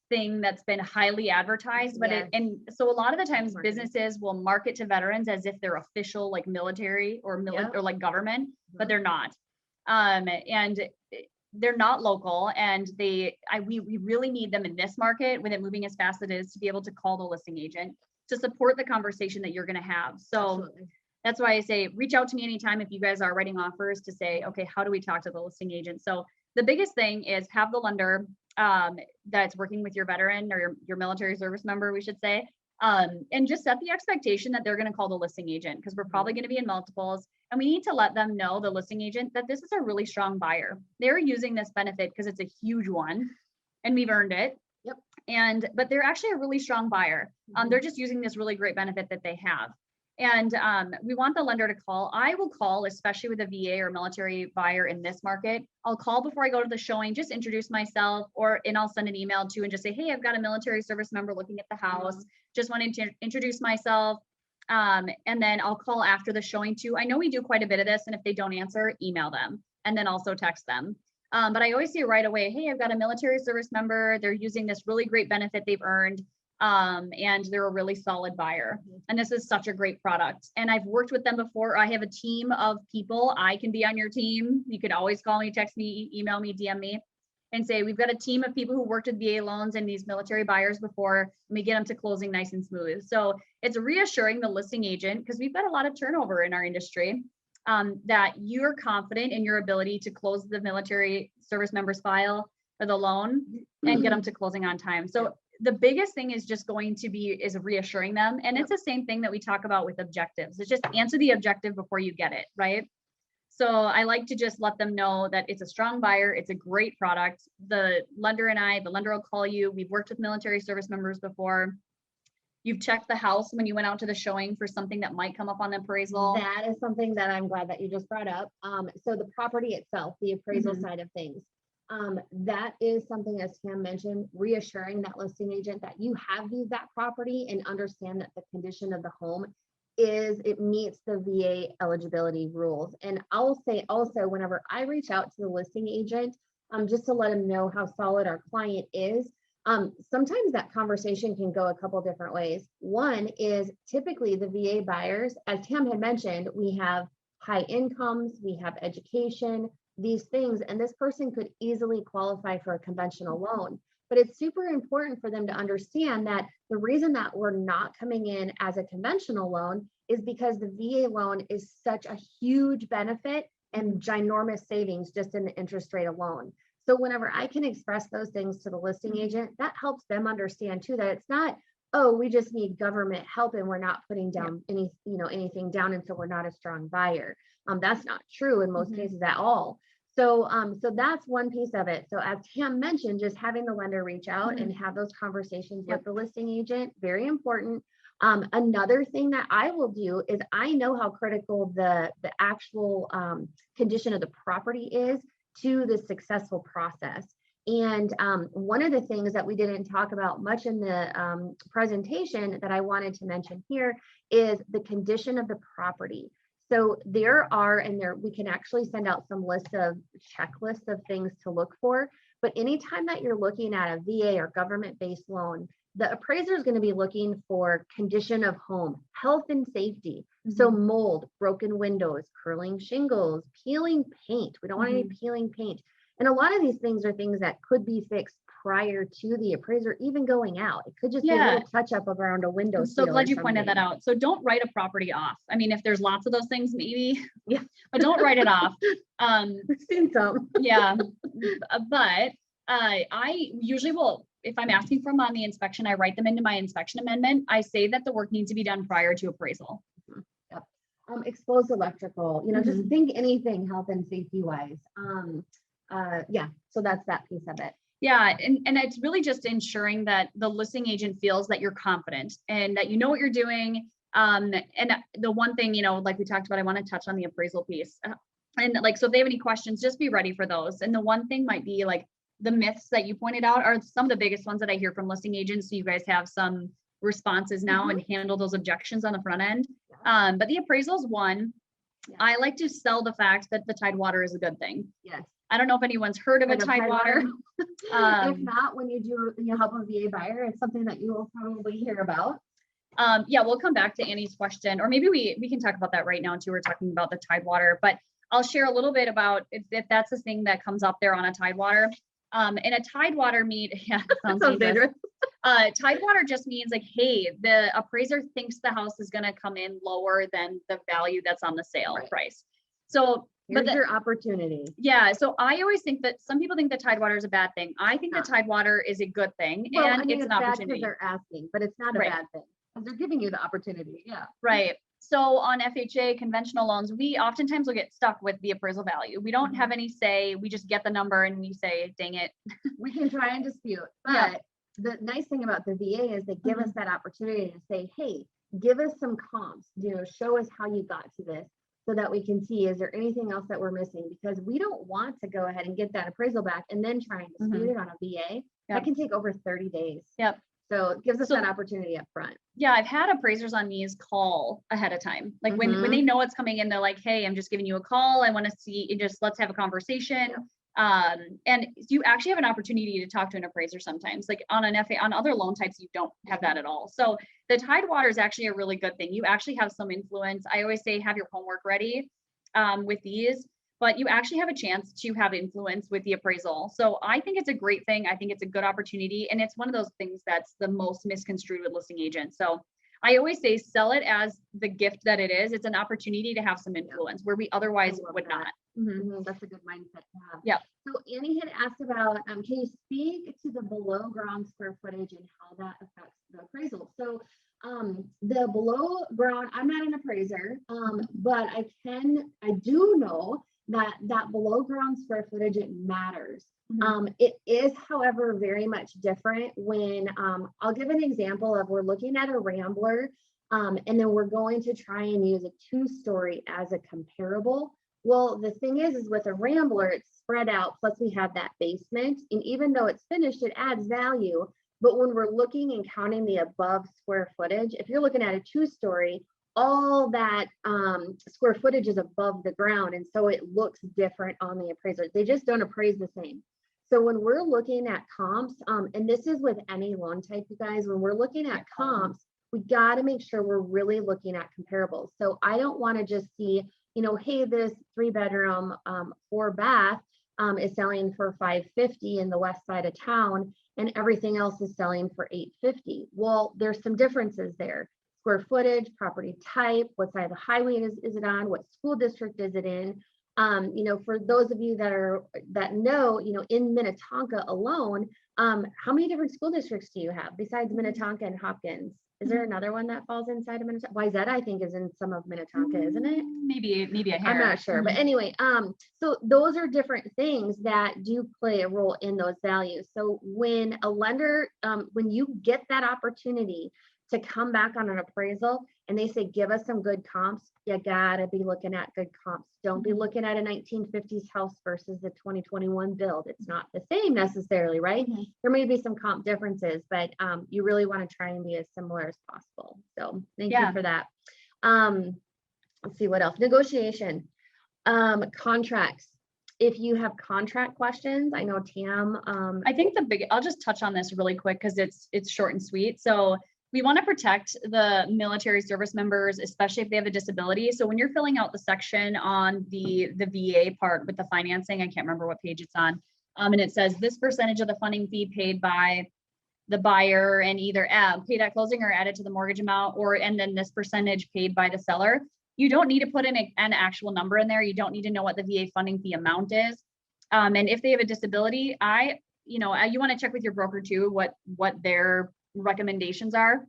thing that's been highly advertised, but and so a lot of the times businesses will market to veterans as if they're official, like military or or like government, but they're not. And they're not local, and we really need them in this market with it moving as fast as it is to be able to call the listing agent to support the conversation that you're going to have. So that's why I say reach out to me anytime if you guys are writing offers to say, okay, how do we talk to the listing agent? So the biggest thing is have the lender that's working with your veteran or your military service member, we should say, and just set the expectation that they're going to call the listing agent, because we're probably going to be in multiples. And we need to let them know, the listing agent, that this is a really strong buyer. They're using this benefit because it's a huge one and we've earned it. But they're actually a really strong buyer. They're just using this really great benefit that they have. And we want the lender to call. I will call, especially with a VA or military buyer in this market. I'll call before I go to the showing, just introduce myself, and I'll send an email to and just say, hey, I've got a military service member looking at the house. Just wanted to introduce myself. And then I'll call after the showing too. I know we do quite a bit of this, and if they don't answer, email them and then also text them. But I always say right away, hey, I've got a military service member. They're using this really great benefit they've earned. And they're a really solid buyer. And this is such a great product. And I've worked with them before. I have a team of people. I can be on your team. You could always call me, text me, email me, DM me, and say, we've got a team of people who worked with VA loans and these military buyers before, and we get them to closing nice and smooth. So it's reassuring the listing agent, because we've got a lot of turnover in our industry, that you're confident in your ability to close the military service member's file or the loan and get them to closing on time. So the biggest thing is just going to be is reassuring them. And it's the same thing that we talk about with objectives. It's just answer the objective before you get it, right? So I like to just let them know that it's a strong buyer. It's a great product. The lender will call you. We've worked with military service members before. You've checked the house when you went out to the showing for something that might come up on the appraisal. That is something that I'm glad that you just brought up. So the property itself, the appraisal side of things. That is something, as Tam mentioned, reassuring that listing agent that you have viewed that property and understand that the condition of the home it meets the VA eligibility rules. And I'll say also, whenever I reach out to the listing agent, just to let them know how solid our client is, sometimes that conversation can go a couple different ways. One is typically the VA buyers, as Tam had mentioned, we have high incomes, we have education, these things, and this person could easily qualify for a conventional loan. But it's super important for them to understand that the reason that we're not coming in as a conventional loan is because the VA loan is such a huge benefit and ginormous savings just in the interest rate alone. So whenever I can express those things to the listing agent, that helps them understand too, that it's not, oh, we just need government help and we're not putting down anything down, and so we're not a strong buyer. That's not true in most cases at all. So, so that's one piece of it. So as Tam mentioned, just having the lender reach out and have those conversations with the listing agent, very important. Another thing that I will do is I know how critical the actual condition of the property is to the successful process. And one of the things that we didn't talk about much in the presentation that I wanted to mention here is the condition of the property. So we can actually send out some lists of checklists of things to look for. But anytime that you're looking at a VA or government-based loan, the appraiser is going to be looking for condition of home, health and safety. So mold, broken windows, curling shingles, peeling paint. We don't want any peeling paint. And a lot of these things are things that could be fixed prior to the appraiser even going out. It could just be a little touch up around a window. I'm so glad you pointed that out. So don't write a property off. I mean, if there's lots of those things, maybe, but don't write it off. We've seen some. But I usually will, if I'm asking for them on the inspection, I write them into my inspection amendment. I say that the work needs to be done prior to appraisal. Exposed electrical, just think anything health and safety wise. So that's that piece of it. Yeah, and it's really just ensuring that the listing agent feels that you're confident and that you know what you're doing. And the one thing, like we talked about, I want to touch on the appraisal piece. And so if they have any questions, just be ready for those. And the one thing might be like the myths that you pointed out are some of the biggest ones that I hear from listing agents. So you guys have some responses now and handle those objections on the front end. But the appraisal is one. I like to sell the fact that the Tidewater is a good thing. Yes. I don't know if anyone's heard of a Tidewater. If not, when you help a VA buyer, it's something that you will probably hear about. We'll come back to Annie's question, or maybe we can talk about that right now too. We're talking about the Tidewater, but I'll share a little bit about if that's the thing that comes up there on a Tidewater. And a Tidewater sounds dangerous. Tidewater just means like, hey, the appraiser thinks the house is going to come in lower than the value that's on the sale price. So here's your opportunity. Yeah. So I always think that some people think the Tidewater is a bad thing. I think the Tidewater is a good thing. Well, and it's an opportunity. They're asking, but it's not a bad thing because they're giving you the opportunity. Yeah. Right. So on FHA conventional loans, we oftentimes will get stuck with the appraisal value. We don't have any say. We just get the number and we say, dang it. We can try and dispute. But the nice thing about the VA is they give us that opportunity to say, hey, give us some comps, show us how you got to this so that we can see, is there anything else that we're missing? Because we don't want to go ahead and get that appraisal back and then try and dispute it on a VA. That can take over 30 days. So it gives us that opportunity up front. Yeah, I've had appraisers on these call ahead of time. Like when they know it's coming in, they're like, hey, I'm just giving you a call. I want to see, let's have a conversation. And you actually have an opportunity to talk to an appraiser sometimes. Like on on other loan types, you don't have that at all. So the Tidewater is actually a really good thing. You actually have some influence. I always say have your homework ready with these, but you actually have a chance to have influence with the appraisal. So I think it's a great thing. I think it's a good opportunity. And it's one of those things that's the most misconstrued with listing agents. So I always say sell it as the gift that it is. It's an opportunity to have some influence where we otherwise would not. That's a good mindset to have. Yeah. So Annie had asked about, can you speak to the below ground square footage and how that affects the appraisal? So the below ground, I'm not an appraiser, but I do know that below ground square footage, it matters. It is, however, very much different when, I'll give an example of, we're looking at a Rambler, and then we're going to try and use a 2-story as a comparable. Well, the thing is with a Rambler, it's spread out. Plus we have that basement, and even though it's finished, it adds value. But when we're looking and counting the above square footage, if you're looking at a 2-story, all that square footage is above the ground. And so it looks different on the appraiser. They just don't appraise the same. So when we're looking at comps, and this is with any loan type, you guys, when we're looking at comps, we got to make sure we're really looking at comparables. So I don't want to just see, hey, this 3-bedroom, 4-bath is selling for $550 in the west side of town, and everything else is selling for $850. Well, there's some differences there. Square footage, property type, what side of the highway is it on, what school district is it in? For those of you that know, in Minnetonka alone, how many different school districts do you have besides Minnetonka and Hopkins? Is there another one that falls inside of Minnetonka? Wayzata, I think, is in some of Minnetonka, isn't it? Maybe a hair. I'm not sure, but anyway, so those are different things that do play a role in those values. So when a lender, when you get that opportunity to come back on an appraisal and they say, give us some good comps, you gotta be looking at good comps. Don't be looking at a 1950s house versus the 2021 build. It's not the same necessarily, right? There may be some comp differences, but you really want to try and be as similar as possible. So thank you for that. Let's see what else. Negotiation, contracts. If you have contract questions, I know Tam. I think I'll just touch on this really quick because it's short and sweet. So we want to protect the military service members, especially if they have a disability. So when you're filling out the section on the VA part with the financing, I can't remember what page it's on, and it says this percentage of the funding fee paid by the buyer and either paid at closing or added to the mortgage amount, and then this percentage paid by the seller. You don't need to put in an actual number in there. You don't need to know what the VA funding fee amount is. And if they have a disability, you want to check with your broker too, what their recommendations are.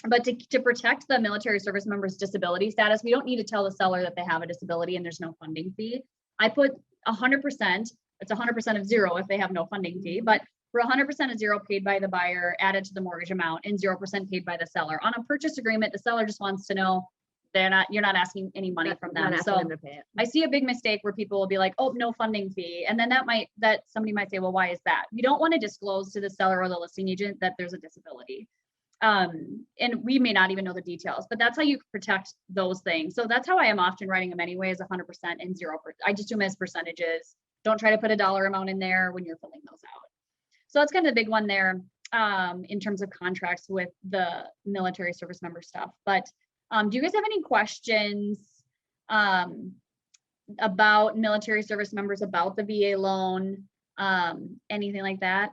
But to protect the military service member's disability status, we don't need to tell the seller that they have a disability and there's no funding fee. I put 100%, it's 100% of zero if they have no funding fee, but for 100% of zero paid by the buyer added to the mortgage amount and 0% paid by the seller. On a purchase agreement, the seller just wants to know you're not asking any money from them. So I see a big mistake where people will be like, oh, no funding fee. And then that somebody might say, well, why is that? You don't want to disclose to the seller or the listing agent that there's a disability. And we may not even know the details, but that's how you protect those things. So that's how I am often writing them anyway, is 100% and 0%. I just do them as percentages. Don't try to put a dollar amount in there when you're filling those out. So that's kind of the big one there in terms of contracts with the military service member stuff. But do you guys have any questions about military service members, about the VA loan, anything like that?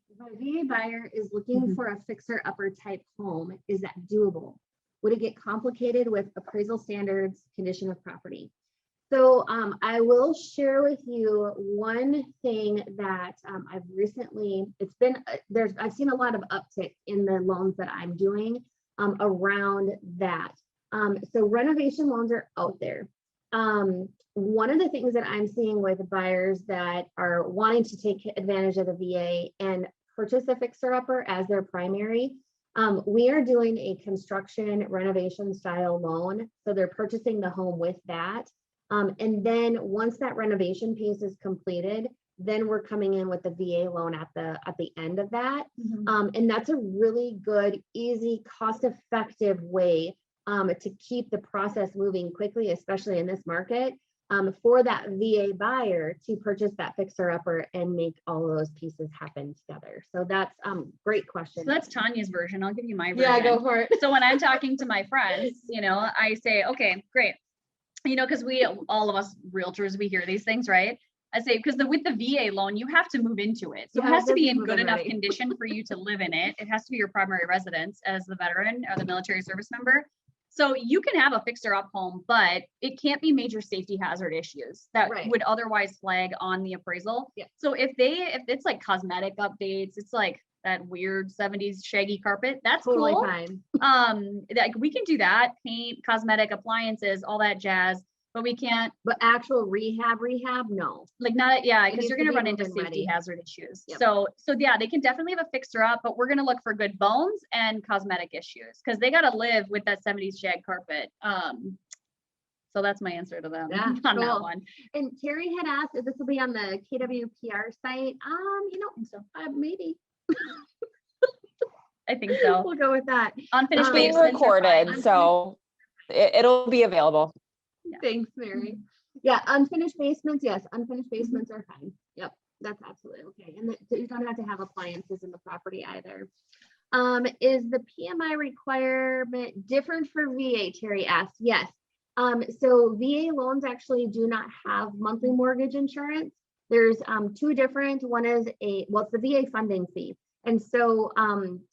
If a VA buyer is looking for a fixer-upper type home, is that doable? Would it get complicated with appraisal standards, condition of property? So I will share with you one thing that I've recently, I've seen a lot of uptick in the loans that I'm doing around that. So renovation loans are out there. One of the things that I'm seeing with buyers that are wanting to take advantage of the VA and purchase a fixer-upper as their primary, we are doing a construction renovation style loan. So they're purchasing the home with that. And then once that renovation piece is completed, then we're coming in with the VA loan at the end of that. And that's a really good, easy, cost-effective way to keep the process moving quickly, especially in this market, for that VA buyer to purchase that fixer-upper and make all of those pieces happen together. So that's great question. So that's Tanya's version. I'll give you my version. Yeah, go for it. So when I'm talking to my friends, I say, okay, great. Because all of us realtors, we hear these things, right? I say, because with the VA loan, you have to move into it. So it has to be in good enough condition for you to live in it. It has to be your primary residence as the veteran or the military service member. So you can have a fixer-up home, but it can't be major safety hazard issues that would otherwise flag on the appraisal. So if it's like cosmetic updates, it's like that weird 70s shaggy carpet, that's totally cool. Fine. Like we can do that, paint, cosmetic, appliances, all that jazz, but we can't. But actual rehab, no. Like not, because you're going to run into safety hazard issues. So yeah, they can definitely have a fixer up, but we're going to look for good bones and cosmetic issues because they got to live with that 70s shag carpet. So that's my answer to them Yeah, on that cool. one. And Terry had asked if this will be on the KWPR site. So Maybe. I think so. We'll go with that. Unfinished It's being basements are fine. recorded, so it'll be available. Thanks, Mary. Yeah, unfinished basements, yes, unfinished basements are fine. Yep, that's absolutely okay. And you don't have to have appliances in the property either. Is the PMI requirement different for VA? Terry asked. Yes. So VA loans actually do not have monthly mortgage insurance. There's two different. One is it's the VA funding fee. And so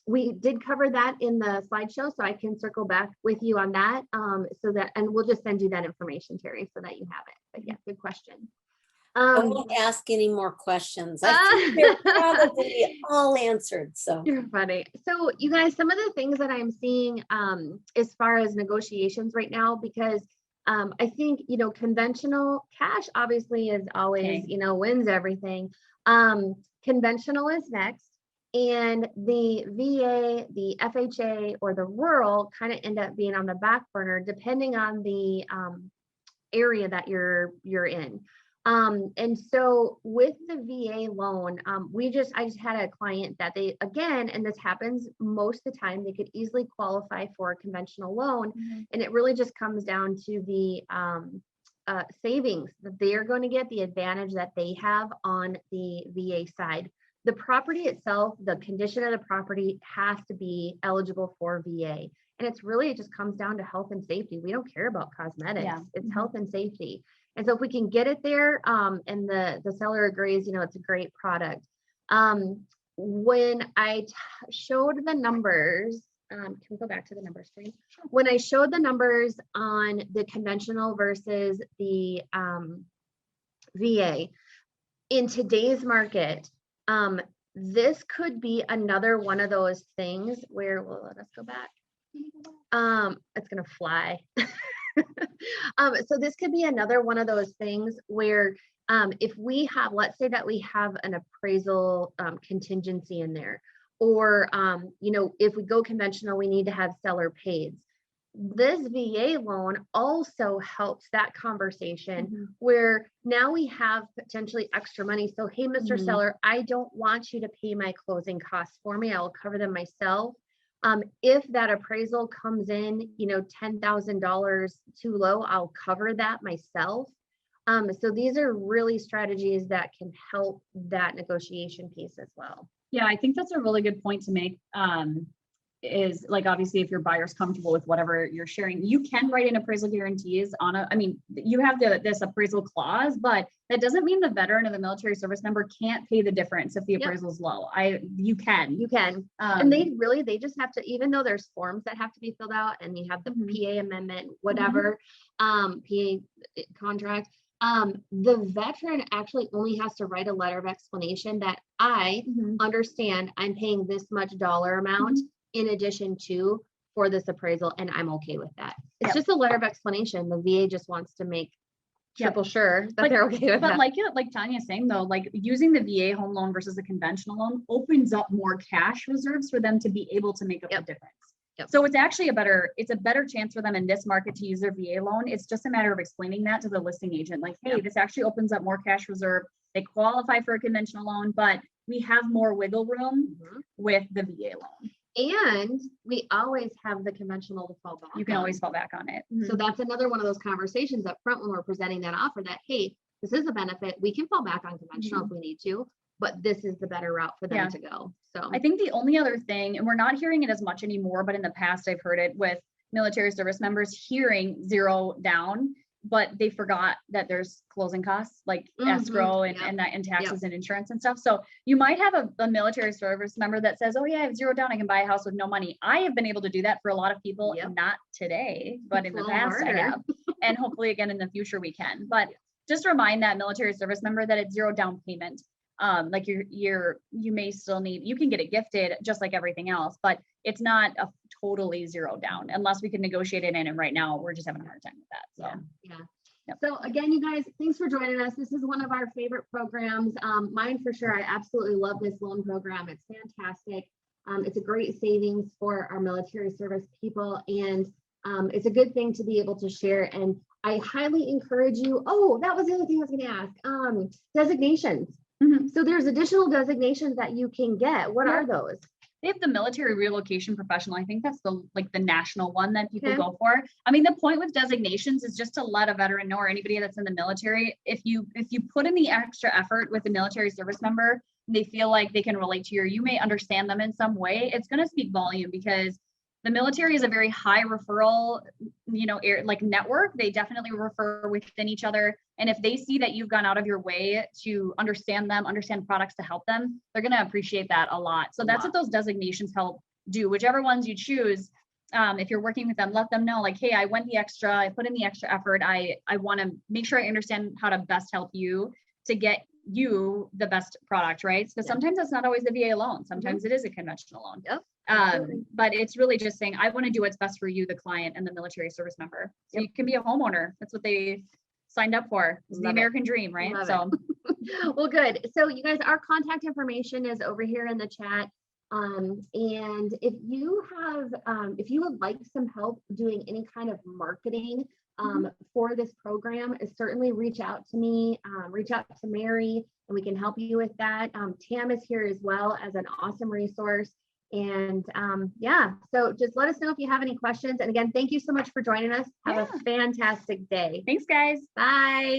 we did cover that in the slideshow, so I can circle back with you on that. And we'll just send you that information, Terry, so that you have it. But yeah, good question. I won't ask any more questions. I think they're probably all answered. So You're funny. So you guys, some of the things that I'm seeing as far as negotiations right now, because I think, conventional cash obviously is always, wins everything. Conventional is next. And the VA, the FHA, or the rural kind of end up being on the back burner, depending on the area that you're in. And so with the VA loan, I just had a client that and this happens most of the time, they could easily qualify for a conventional loan. And it really just comes down to the savings that they are going to get, the advantage that they have on the VA side. The property itself, the condition of the property has to be eligible for VA. And it just comes down to health and safety. We don't care about cosmetics. It's health and safety. And so if we can get it there, and the seller agrees, it's a great product. When I showed the numbers, can we go back to the number screen? When I showed the numbers on the conventional versus the VA, in today's market, this could be another one of those things where, let us go back. It's going to fly. So this could be another one of those things where if we have, let's say that we have an appraisal contingency in there, or, if we go conventional, we need to have seller paid. This VA loan also helps that conversation where now we have potentially extra money. So, hey, Mr. Seller, I don't want you to pay my closing costs for me. I'll cover them myself. If that appraisal comes in, $10,000 too low, I'll cover that myself. So these are really strategies that can help that negotiation piece as well. Yeah, I think that's a really good point to make. Is like, obviously, if your buyer's comfortable with whatever you're sharing, you can write in appraisal guarantees on you have this appraisal clause, but that doesn't mean the veteran or the military service member can't pay the difference if the appraisal is low. You can. And they just have to, even though there's forms that have to be filled out and you have the PA amendment, whatever, PA contract, the veteran actually only has to write a letter of explanation that I understand I'm paying this much dollar amount in addition to for this appraisal, and I'm okay with that. It's just a letter of explanation. The VA just wants to make triple sure that they're okay with that. But like Tanya's saying though, like using the VA home loan versus the conventional loan opens up more cash reserves for them to be able to make up the difference. So it's actually a better chance for them in this market to use their VA loan. It's just a matter of explaining that to the listing agent. Like, hey, this actually opens up more cash reserve. They qualify for a conventional loan, but we have more wiggle room with the VA loan. And we always have the conventional to fall back. You can always fall back on it. So that's another one of those conversations up front when we're presenting that offer that, hey, this is a benefit. We can fall back on conventional if we need to, but this is the better route for them to go. So I think the only other thing, and we're not hearing it as much anymore, but in the past I've heard it with military service members hearing 0 down, but they forgot that there's closing costs like escrow and taxes and insurance and stuff. So you might have a military service member that says, oh yeah, I have 0 down, I can buy a house with no money. I have been able to do that for a lot of people, not today, but in the past I have, and hopefully again in the future we can. But just remind that military service member that it's 0 down payment. Like you may still need, you can get it gifted just like everything else, but it's not a totally 0 down unless we can negotiate it in. And right now we're just having a hard time with that. So So again, you guys, thanks for joining us. This is one of our favorite programs. Mine for sure. I absolutely love this loan program. It's fantastic. It's a great savings for our military service people. And it's a good thing to be able to share. And I highly encourage you. Oh, that was the other thing I was going to ask. Designations. Mhm. So there's additional designations that you can get. What Yeah. are those? They have the military relocation professional. I think that's the national one that people Okay. go for. I mean, the point with designations is just to let a veteran know, or anybody that's in the military, if you put in the extra effort with a military service member, they feel like they can relate to you, or you may understand them in some way, it's going to speak volume, because the military is a very high referral, like network. They definitely refer within each other. And if they see that you've gone out of your way to understand them, understand products to help them, they're going to appreciate that a lot. So that's what those designations help do. Whichever ones you choose, if you're working with them, let them know like, hey, I went the extra, I put in the extra effort. I want to make sure I understand how to best help you to get you the best product, right? Because sometimes that's not always the VA loan. Sometimes it is a conventional loan. Yep. Absolutely. But it's really just saying, I want to do what's best for you, the client, and the military service member. So you can be a homeowner. That's what they signed up for. It's the Love it. American dream, right? Love So Well, good. So you guys, our contact information is over here in the chat. And if you if you would like some help doing any kind of marketing for this program, certainly reach out to me, reach out to Mary, and we can help you with that. Tam is here as well as an awesome resource. And yeah, so just let us know if you have any questions. And again, thank you so much for joining us. Have a fantastic day. thanks, guys. Bye.